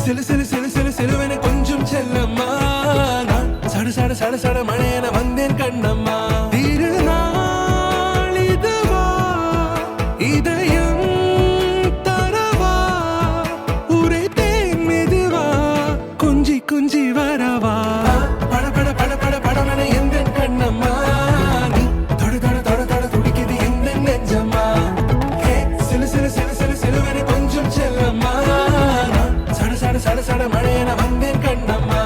சிலு சிலு சிலு சிலு சிலுவென கொஞ்சம் செல்லம்மா நான் சட சட சட சட மழையென வந்தேன் கண்ணம்மா திருநாள் இதுவா இதயம் தரவா உரைத்தேன் மெதுவா கொஞ்சி கொஞ்சி வரவா பட பட பட பட படமென எந்தன் கண்ணம்மா நீ தொட தொட தொட தொட துடிக்குது எந்தன் நெஞ்சம்மா ஹே சிலு சிலு சிலு சிலு சிலுவென கொஞ்சம் செல்லம்மா நான் சட சட சட சட மழையென வந்தேன் கண்ணம்மா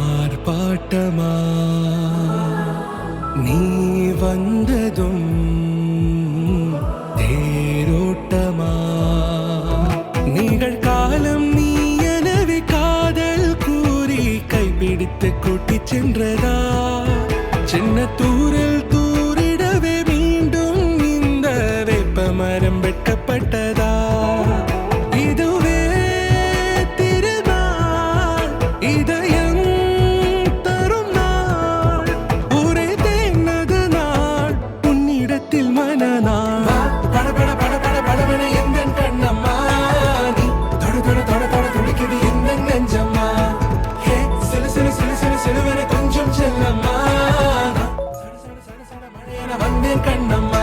ஆர்ப்பாட்டமா நீ வந்ததும் தேரோட்டமா நிகழ்காலம் நீ எனவே காதல் கூறி கைப்பிடித்து கூட்டிச் சென்றதா சின்ன தூரல் தூரிடவே மீண்டும் இந்த வேப்ப மரம் வெட்டப்பட்டதா இதுவே திருநாள் இதயம் தரும் நாள் ஒரே தேனது நாள் உன்னிடத்தில் மனநாள் பட பட பட பட படவென எந்தன் கண்ணம்மா நீ தொட தொட தொட தொட துடிக்குது எந்தன் நெஞ்சம்மா ஹே சிலு சிலு சிலு சிலு சிலுவென கொஞ்சம் செல்லம்மா சட சட சட சட மழையென வந்தேன் கண்ணம்மா